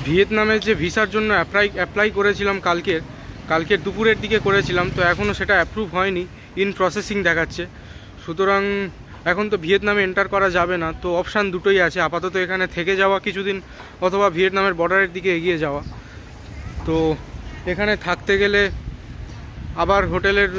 ভিয়েতনামের যে ভিসার জন্য অ্যাপ্লাই করেছিলাম কালকের দুপুরের দিকে করেছিলাম, তো এখনও সেটা অ্যাপ্রুভ হয়নি, ইন প্রসেসিং দেখাচ্ছে। সুতরাং এখন তো ভিয়েতনামে এন্টার করা যাবে না। তো অপশান দুটোই আছে, আপাতত এখানে থেকে যাওয়া কিছুদিন অথবা ভিয়েতনামের বর্ডারের দিকে এগিয়ে যাওয়া। তো এখানে থাকতে গেলে আবার হোটেলের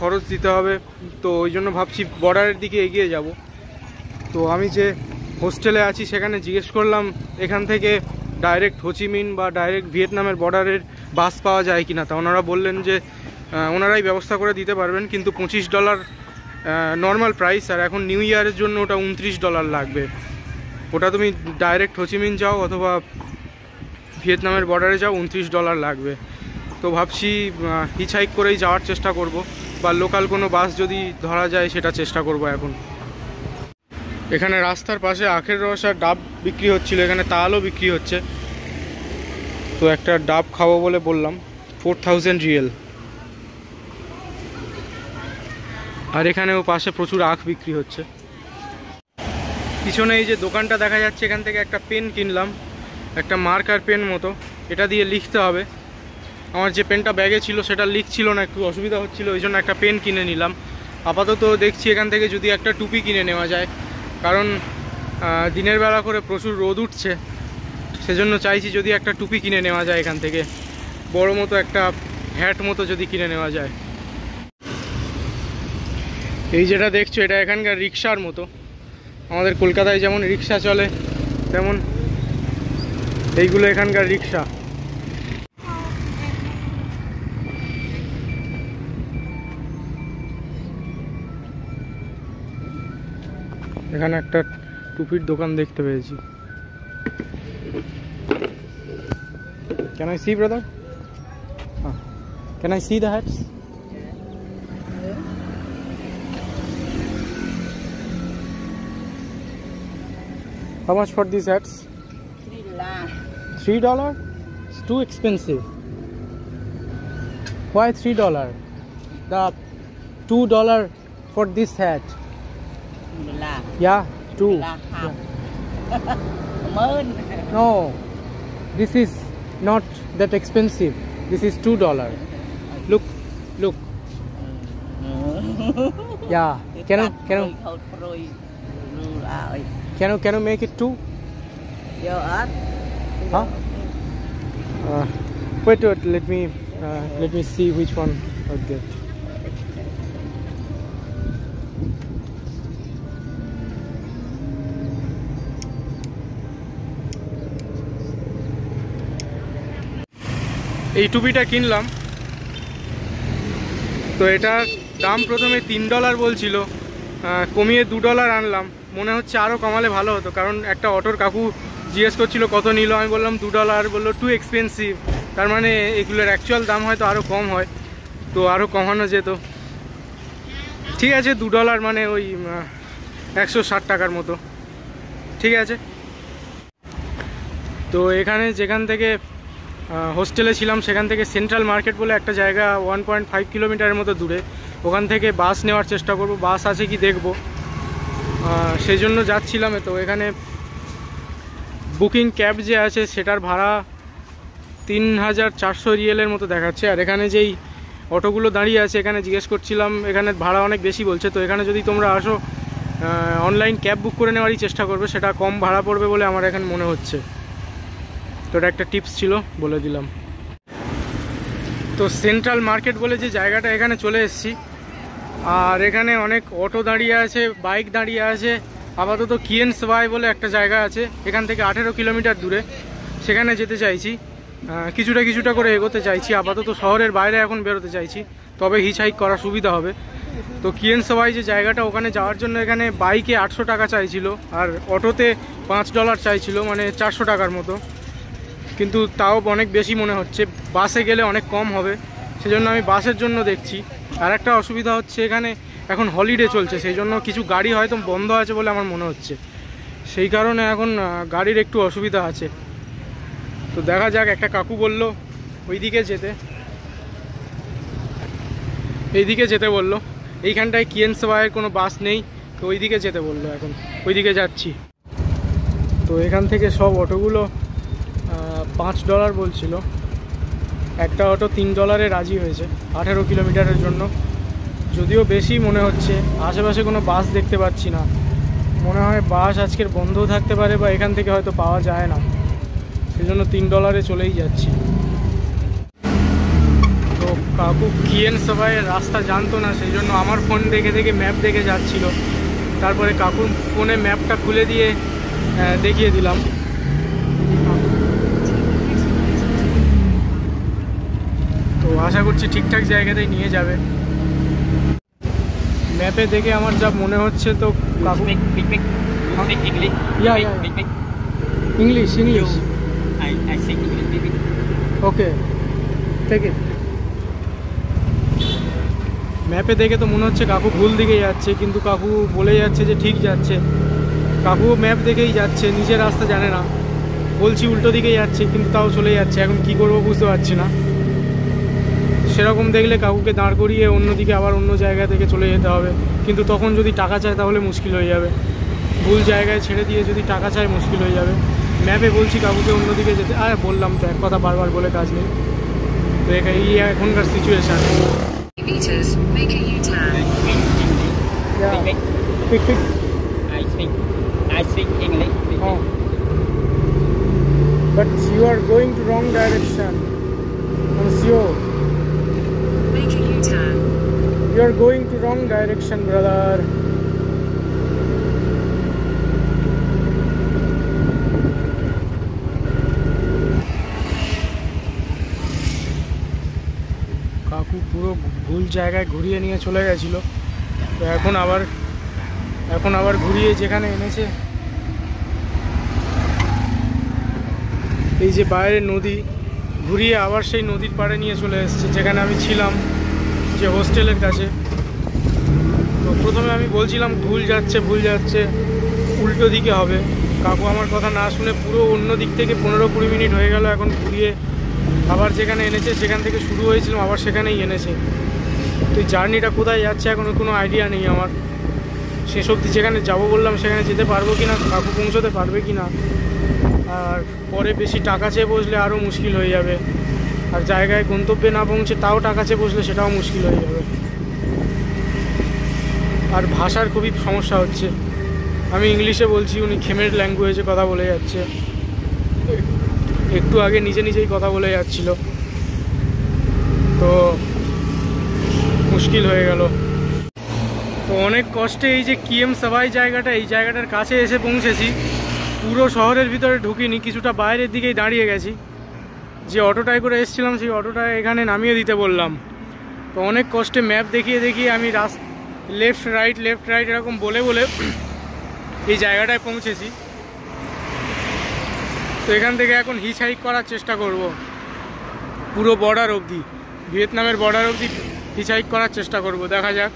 খরচ দিতে হবে, তো ওই জন্য ভাবছি বর্ডারের দিকে এগিয়ে যাব। তো আমি যে হোস্টেলে আছি সেখানে জিজ্ঞেস করলাম এখান থেকে ডাইরেক্ট হোচিমিন বা ডাইরেক্ট ভিয়েতনামের বর্ডারের বাস পাওয়া যায় কিনা। তা ওনারা বললেন যে ওনারাই ব্যবস্থা করে দিতে পারবেন, কিন্তু $25 নর্মাল প্রাইস, আর এখন নিউ ইয়ারের জন্য ওটা $29 লাগবে। ওটা তুমি ডাইরেক্ট হোচিমিন যাও অথবা ভিয়েতনামের বর্ডারে যাও, $29 লাগবে। তো ভাবছি হিচহাইক করেই যাওয়ার চেষ্টা করব, বা লোকাল কোনো বাস যদি ধরা যায় সেটা চেষ্টা করব। এখন এখানে রাস্তার পাশে আখের রস আর ডাব বিক্রি হচ্ছিল, এখানে তালও বিক্রি হচ্ছে। তো একটা ডাব খাবো বলে বললাম, 4000 রিয়েল। আর এখানেও পাশে প্রচুর আখ বিক্রি হচ্ছে। পিছনে এই যে দোকানটা দেখা যাচ্ছে, এখান থেকে একটা পেন কিনলাম, একটা মার্কার পেন মতো, এটা দিয়ে লিখতে হবে। আমার যে পেনটা ব্যাগে ছিল সেটা লিখছিল না, একটু অসুবিধা হচ্ছিল, ওই জন্য একটা পেন কিনে নিলাম। আপাতত দেখছি এখান থেকে যদি একটা টুপি কিনে নেওয়া যায়, কারণ দিনের বেলা করে প্রচুর রোদ উঠছে, সেজন্য চাইছি যদি একটা টুপি কিনে নেওয়া যায় এখান থেকে, বড় মতো একটা হ্যাট মতো যদি কিনে নেওয়া যায়। এই যেটা দেখছো এটা এখানকার রিক্সার মতো, আমাদের কলকাতায় যেমন রিক্সা চলে তেমন এইগুলো এখানকার রিক্সা। এখানে একটা টুপির দোকান দেখতে পেয়েছি। Can I see, brother? Can I see the hats? How much for these hats? $3? It's too expensive. Why $3? The $2 for this hat. Yeah, $2. Yeah. No, this is not that expensive. This is $2. Look. Yeah. Can you make it 2? Huh? Wait. Let me see which one I'll get. এই টুপিটা কিনলাম, তো এটার দাম প্রথমে $3 বলছিল, কমিয়ে $2 আনলাম। মনে হচ্ছে আরও কমালে ভালো হতো, কারণ একটা অটোর কাকু জিজ্ঞেস করছিল কত নিল, আমি বললাম $2, বললো টু এক্সপেন্সিভ। তার মানে এগুলোর অ্যাকচুয়াল দাম হয়তো আরও কম হয়, তো আরও কমানো যেত। ঠিক আছে, $2 মানে ওই 160 টাকার মতো, ঠিক আছে। তো এখানে যেখান থেকে হোস্টেলে ছিলাম সেখান থেকে সেন্ট্রাল মার্কেট বলে একটা জায়গা 1.5 কিলোমিটারের মতো দূরে, ওখান থেকে বাস নেওয়ার চেষ্টা করব, বাস আছে কি দেখব, সেই জন্য যাচ্ছিলাম। তো এখানে বুকিং ক্যাব যে আছে সেটার ভাড়া 3400 রিয়েলের মতো দেখাচ্ছে। আর এখানে যেই অটোগুলো দাঁড়িয়ে আছে এখানে জিজ্ঞেস করছিলাম, এখানে ভাড়া অনেক বেশি বলছে। তো এখানে যদি তোমরা আসো অনলাইন ক্যাব বুক করে নেওয়ারই চেষ্টা করবে, সেটা কম ভাড়া পড়বে বলে আমার এখন মনে হচ্ছে। তো এটা একটা টিপস ছিল, বলে দিলাম। তো সেন্ট্রাল মার্কেট বলে যে জায়গাটা, এখানে চলে এসেছি। আর এখানে অনেক অটো দাঁড়িয়ে আছে, বাইক দাঁড়িয়ে আছে। আপাতত কিয়েন সবাই বলে একটা জায়গা আছে, এখান থেকে 18 কিলোমিটার দূরে, সেখানে যেতে চাইছি। কিছুটা করে এগোতে চাইছি। আপাতত শহরের বাইরে এখন বেরোতে চাইছি, তবে হিচহাইক করা সুবিধা হবে। তো কিয়েন সবাই যে জায়গাটা, ওখানে যাওয়ার জন্য এখানে বাইকে 800 টাকা চাইছিল, আর অটোতে $5 চাইছিল, মানে 400 টাকার মতো। কিন্তু তাও অনেক বেশি মনে হচ্ছে, বাসে গেলে অনেক কম হবে, সেজন্য আমি বাসের জন্য দেখছি। আর একটা অসুবিধা হচ্ছে, এখানে এখন হলিডে চলছে, সেই জন্য কিছু গাড়ি হয়তো বন্ধ আছে বলে আমার মনে হচ্ছে, সেই কারণে এখন গাড়ির একটু অসুবিধা আছে। তো দেখা যাক, একটা কাকু বলল এইদিকে যেতে বললো। এইখানটায় কিয়েন সবাইয়ের কোনো বাস নেই, তো ওইদিকে যেতে বললো, এখন ওইদিকে যাচ্ছি। তো এখান থেকে সব অটোগুলো $5 বলছিল। একটা অটো $3 রাজি হয়েছে 18 কিলোমিটারের জন্য, যদিও বেশি মনে হচ্ছে। আশেপাশে কোনো বাস দেখতে পাচ্ছি না, মনে হয় বাস আজকের বন্ধও থাকতে পারে বা এখান থেকে হয়তো পাওয়া যায় না, সেজন্য $3 চলেই যাচ্ছি। তো কাকু কিয়েন সবাইয়ের রাস্তা জানতো না, সেই জন্য আমার ফোন দেখে দেখে ম্যাপ দেখে যাচ্ছিল। তারপরে কাকুর ফোনে ম্যাপটা খুলে দিয়ে দেখিয়ে দিলাম। তো আশা করছি ঠিকঠাক জায়গাতেই নিয়ে যাবে। ম্যাপে দেখে আমার যা মনে হচ্ছে, তো কাকু ইংলিশ ওকে ঠিক আছে। ম্যাপে দেখে তো মনে হচ্ছে কাকু ভুল দিকে যাচ্ছে, কিন্তু কাকু বলে যাচ্ছে যে ঠিক যাচ্ছে। কাকু ম্যাপ দেখেই যাচ্ছে, নিজের রাস্তা জানে না। বলছি উল্টো দিকে যাচ্ছে, কিন্তু তাও চলে যাচ্ছে। এখন কি করব বুঝতে পারছি না। সেরকম দেখলে কাকুকে দাঁড় করিয়ে অন্যদিকে আবার অন্য জায়গা থেকে চলে যেতে হবে, কিন্তু তখন যদি টাকা চায় তাহলে মুশকিল হয়ে যাবে। ভুল জায়গায় ছেড়ে দিয়ে যদি টাকা চায় মুশকিল হয়ে যাবে। ম্যাপে বলছি কাকুকে অন্যদিকে যেতে, আর বললাম তো এক কথা বারবার বলে কাজ নেই। তো এই এখনকার situation. I speak English. Oh. But you are going to wrong direction. I'm sure. Make a U-turn. You are going to wrong direction, brother. কাকু পুরো ভুল জায়গায় ঘুরিয়ে নিয়ে চলে গেছিল। তো এখন আবার ঘুরিয়ে যেখানে এনেছে, এই যে বাইরের নদী, ঘুরিয়ে আবার সেই নদীর পাড়ে নিয়ে চলে এসেছে যেখানে আমি ছিলাম, যে হোস্টেলের কাছে। তো প্রথমে আমি বলছিলাম ভুল যাচ্ছে উল্টো দিকে হবে। কাকু আমার কথা না শুনে পুরো অন্য দিক থেকে 15-20 মিনিট হয়ে গেল এখন ঘুরিয়ে আবার যেখানে এনেছে, সেখান থেকে শুরু হয়েছিলাম আবার সেখানেই এনেছে। তো জার্নিটা কোথায় যাচ্ছে এখন কোনো আইডিয়া নেই আমার। শেষ অবধি যেখানে যাবো বললাম সেখানে যেতে পারবো কি না, কাকু পৌঁছতে পারবে কি না। আর পরে বেশি টাকা চেয়ে বসলে আরও মুশকিল হয়ে যাবে। আর জায়গায় গন্তব্যে না পৌঁছে তাও টাকা চেয়ে বসলে সেটাও মুশকিল হয়ে যাবে। আর ভাষার খুবই সমস্যা হচ্ছে। আমি ইংলিশে বলছি, উনি খেমের ল্যাঙ্গুয়েজে কথা বলে যাচ্ছে। একটু আগে নিজেই কথা বলে যাচ্ছিল, তো মুশকিল হয়ে গেল। তো অনেক কষ্টে এই যে কিয়েম সাবাই জায়গাটা, এই জায়গাটার কাছে এসে পৌঁছেছি। পুরো শহরের ভিতরে ঢুকিনি, কিছুটা বাইরের দিকেই দাঁড়িয়ে গেছি। যে অটোটায় করে এসেছিলাম সেই অটোটায় এখানে নামিয়ে দিতে বললাম। তো অনেক কষ্টে ম্যাপ দেখিয়ে আমি লেফট রাইট এরকম বলে এই জায়গাটায় পৌঁছেছি। তো এখান থেকে এখন হিচহাইক করার চেষ্টা করব পুরো বর্ডার অবধি, ভিয়েতনামের বর্ডার অবধি হিচহাইক করার চেষ্টা করব, দেখা যাক।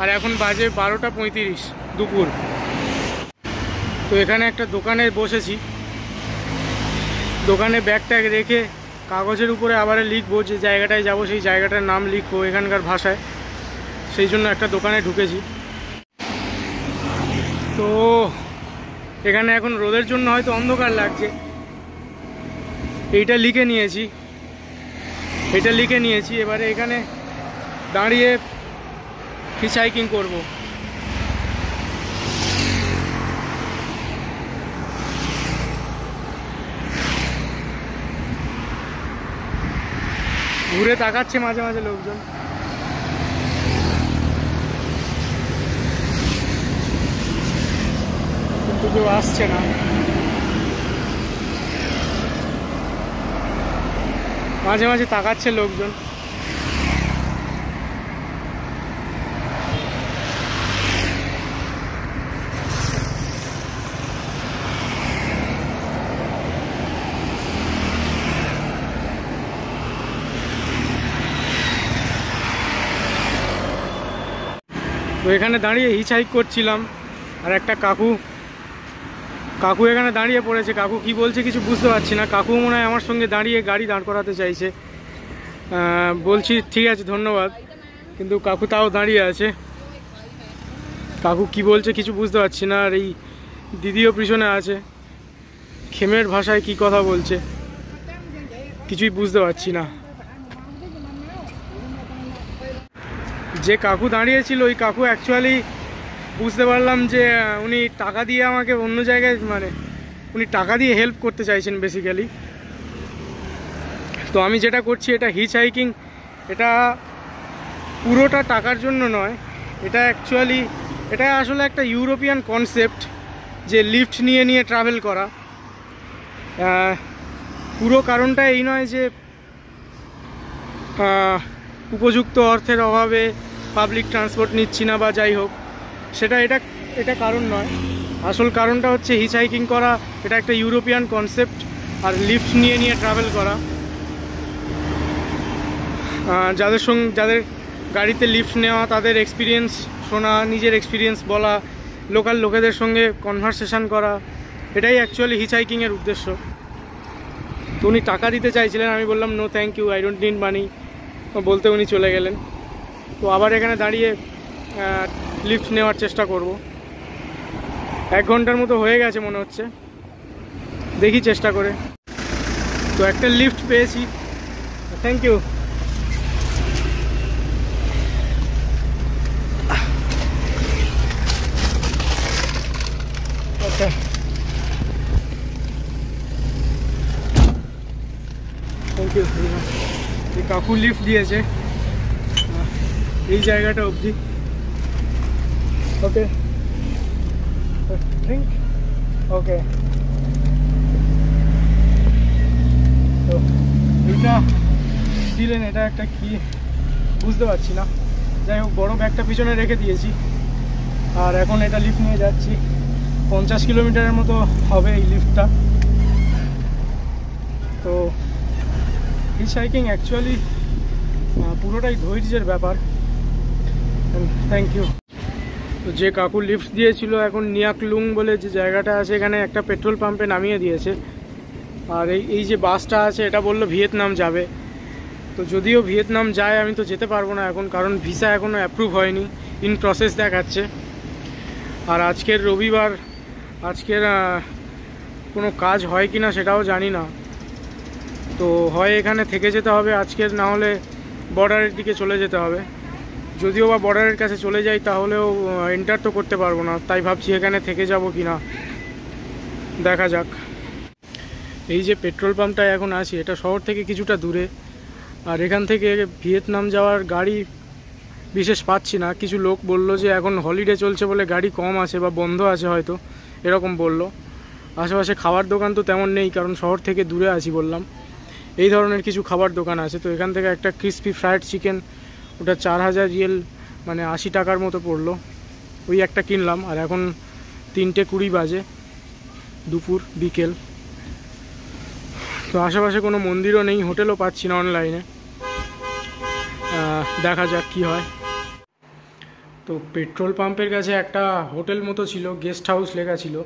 আর এখন বাজে 12:35 দুপুর। তো এখানে একটা দোকানে বসেছি, দোকানে ব্যাগ ট্যাগ রেখে কাগজের উপরে আবার লিখবো, যে জায়গাটায় যাব সেই জায়গাটার নাম লিখবো এখানকার ভাষায়। সেই জন্য একটা দোকানে ঢুকেছি। তো এখানে এখন রোদের জন্য হয়তো অন্ধকার লাগছে। এটা লিখে নিয়েছি, এবারে এখানে দাঁড়িয়ে হিচহাইকিং করব। ঘুরে তাকাচ্ছে মাঝে মাঝে লোকজন, কিন্তু কেউ আসছে না। মাঝে মাঝে তাকাচ্ছে লোকজন। তো এখানে দাঁড়িয়ে হিচহাইক করছিলাম, আর একটা কাকু এখানে দাঁড়িয়ে পড়েছে। কাকু কি বলছে কিছু বুঝতে পারছি না। কাকু মনে হয় আমার সঙ্গে দাঁড়িয়ে গাড়ি দাঁড় করাতে চাইছে। বলছি ঠিক আছে ধন্যবাদ, কিন্তু কাকু তাও দাঁড়িয়ে আছে। কাকু কি বলছে কিছু বুঝতে পারছি না। আর এই দিদিও পিছনে আছে, খেমের ভাষায় কি কথা বলছে। কিছুই বুঝতে পারছি না। যে কাকু দাঁড়িয়েছিল ওই কাকু অ্যাকচুয়ালি বুঝতে পারলাম যে উনি টাকা দিয়ে আমাকে অন্য জায়গায় মানে উনি টাকা দিয়ে হেল্প করতে চাইছেন বেসিক্যালি। তো আমি যেটা করছি এটা হিচ হাইকিং, এটা পুরোটা টাকার জন্য নয়, এটা অ্যাকচুয়ালি এটা আসলে একটা ইউরোপিয়ান কনসেপ্ট যে লিফট নিয়ে নিয়ে ট্রাভেল করা। পুরো কারণটা এই নয় যে উপযুক্ত অর্থের অভাবে পাবলিক ট্রান্সপোর্ট নিচ্ছি না বা যাই হোক, এটা কারণ নয়। আসল কারণটা হচ্ছে হিচ হাইকিং করা, এটা একটা ইউরোপিয়ান কনসেপ্ট, আর লিফট নিয়ে নিয়ে ট্রাভেল করা। যাদের গাড়িতে লিফট নেওয়া তাদের এক্সপিরিয়েন্স শোনা, নিজের এক্সপিরিয়েন্স বলা, লোকাল লোকেদের সঙ্গে কনভারসেশন করা, এটাই অ্যাকচুয়ালি হিচ হাইকিংয়ের উদ্দেশ্য। তো উনি টাকা দিতে চাইছিলেন, আমি বললাম no thank you, I don't need money বলতে উনি চলে গেলেন। তো আবার এখানে দাঁড়িয়ে লিফট নেওয়ার চেষ্টা করব। 1 ঘন্টার মতো হয়ে গেছে মনে হচ্ছে, দেখি চেষ্টা করে। তো একটা লিফট পেয়েছি, থ্যাংক ইউ। আচ্ছা, থ্যাংক ইউ। এই কাকু লিফট দিয়েছে এই জায়গাটা অবধি। ওকে থ্যাংক ওকে। তো এইটা দিলেন, এটা একটা কি বুঝতে পারছি না। যাই হোক, বড় ব্যাগটা পিছনে রেখে দিয়েছি আর এখন এটা লিফট নিয়ে যাচ্ছি। 50 কিলোমিটারের মতো হবে এই লিফটটা। তো হিচ হাইকিং অ্যাকচুয়ালি পুরোটাই ধৈর্যের ব্যাপার। Thank you. তো যে কাকু লিফট দিয়েছিল এখন নিয়াকলুং বলে যে জায়গাটা আছে, এখানে একটা পেট্রোল পাম্পে নামিয়ে দিয়েছে। আর এই যে বাসটা আছে এটা বললো ভিয়েতনাম যাবে। তো যদিও ভিয়েতনাম যায় আমি তো যেতে পারবো না এখন, কারণ ভিসা এখনও অ্যাপ্রুভ হয়নি, ইন প্রসেস দেখাচ্ছে। আর আজকের রবিবার, আজকের কোনো কাজ হয় কি না সেটাও জানি না। তো হয় এখানে থেকে যেতে হবে আজকের, না হলে বর্ডারের দিকে চলে যেতে হবে। যদিও বা বর্ডারের কাছে চলে যাই তাহলেও এন্টার তো করতে পারবো না, তাই ভাবছি এখানে থেকে যাব কি না, দেখা যাক। এই যে পেট্রোল পাম্পটা এখন আছি এটা শহর থেকে কিছুটা দূরে, আর এখান থেকে ভিয়েতনাম যাওয়ার গাড়ি বিশেষ পাচ্ছি না। কিছু লোক বললো যে এখন হলিডে চলছে বলে গাড়ি কম আছে বা বন্ধ আছে হয়তো, এরকম বললো। আশেপাশে খাবার দোকান তো তেমন নেই, কারণ শহর থেকে দূরে আছি বললাম। এই ধরনের কিছু খাবার দোকান আছে। তো এখান থেকে একটা ক্রিসপি ফ্রাইড চিকেন, ওটা 4000 রিয়েল মানে 80 টাকার মতো পড়লো, ওই একটা কিনলাম। আর এখন 3:20 বাজে, দুপুর বিকেল। তো আশেপাশে কোনো মন্দিরও নেই, হোটেলও পাচ্ছি না অনলাইনে, দেখা যাক কি হয়। তো পেট্রোল পাম্পের কাছে একটা হোটেল মতো ছিল, গেস্ট হাউস লেখা ছিল।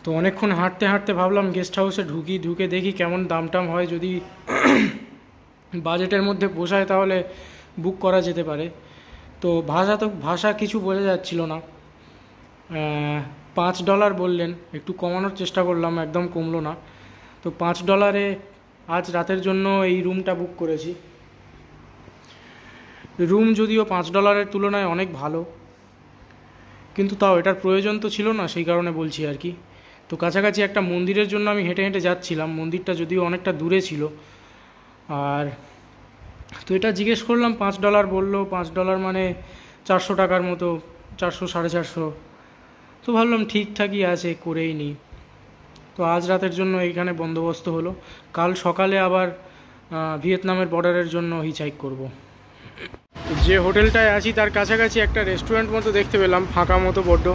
তো অনেকক্ষণ হাঁটতে হাঁটতে ভাবলাম গেস্ট হাউসে ঢুকে দেখি কেমন দাম টাম হয়, যদি বাজেটের মধ্যে পোষায় তাহলে বুক করা যেতে পারে। তো ভাষা কিছু বোঝা যাচ্ছিল না। $5 বললেন, একটু কমানোর চেষ্টা করলাম, একদম কমলো না। তো $5 আজ রাতের জন্য এই রুমটা বুক করেছি। রুম যদিও $5 তুলনায় অনেক ভালো, কিন্তু তাও এটার প্রয়োজন তো ছিল না, সেই কারণে বলছি আর কি। তো কাছাকাছি একটা মন্দিরের জন্য আমি হেঁটে হেঁটে যাচ্ছিলাম, মন্দিরটা যদিও অনেকটা দূরে ছিল। আর তো এটা জিজ্ঞেস করলাম, $5 বললো। $5 মানে 400 টাকার মতো, 400 450। তো ভাবলাম ঠিকঠাকই আছে, করেই নিই। তো আজ রাতের জন্য এইখানে বন্দোবস্ত হলো, কাল সকালে আবার ভিয়েতনামের বর্ডারের জন্য হিচহাইক করব। যে হোটেলটায় আছি তার কাছাকাছি একটা রেস্টুরেন্ট মতো দেখতে পেলাম, ফাঁকা মতো বড্ড,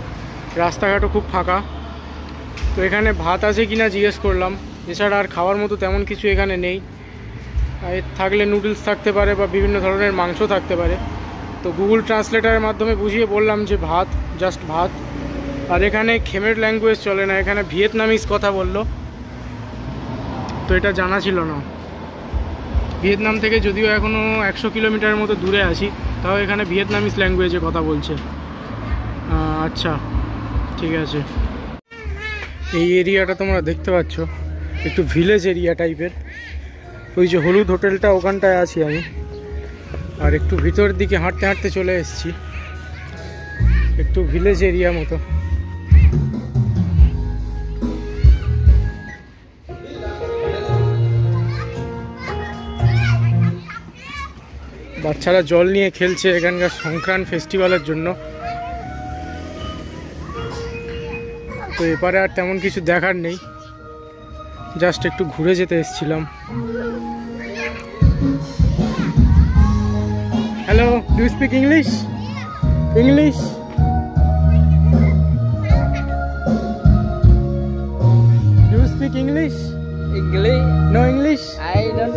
রাস্তাঘাটও খুব ফাঁকা। তো এখানে ভাত আছে কিনা জিজ্ঞেস করলাম, এছাড়া আর খাওয়ার মতো তেমন কিছু এখানে নেই। থাকলে নুডলস থাকতে পারে বা বিভিন্ন ধরনের মাংস থাকতে পারে। তো গুগল ট্রান্সলেটারের মাধ্যমে বুঝিয়ে বললাম যে ভাত, জাস্ট ভাত। আর এখানে খেমের ল্যাঙ্গুয়েজ চলে না, এখানে ভিয়েতনামিজ কথা বললো। তো এটা জানা ছিল না। ভিয়েতনাম থেকে যদিও এখনও 100 কিলোমিটারের মতো দূরে আছি, তাও এখানে ভিয়েতনামিজ ল্যাঙ্গুয়েজে কথা বলছে। আচ্ছা ঠিক আছে। এই এরিয়াটা তোমরা দেখতে পাচ্ছ, একটু ভিলেজ এরিয়া টাইপের। ওই যে হলুদ হোটেলটা ওখানটায় আছি আমি, আর একটু ভিতরের দিকে হাঁটতে হাঁটতে চলে এসেছি, একটু ভিলেজ এরিয়া মতো। বাচ্চারা জল নিয়ে খেলছে এখানকার সংক্রান্ত ফেস্টিভ্যালের জন্য। তো এপারে আর তেমন কিছু দেখার নেই, জাস্ট একটু ঘুরে যেতে এসেছিলাম। Hello, do you speak English? English? Do you speak English? English? No English? I don't.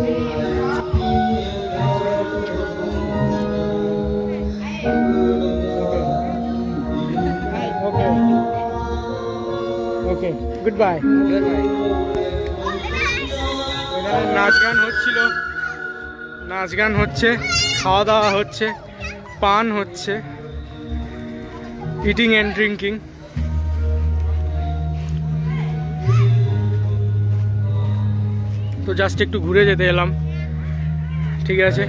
Okay okay, goodbye. Goodbye. নাচ গান হচ্ছিল, নাচ গান হচ্ছে, খাওয়া দাওয়া হচ্ছে, পান হচ্ছে, ইটিং অ্যান্ড ড্রিঙ্কিং। তো জাস্ট একটু ঘুরে যেতে এলাম, ঠিক আছে।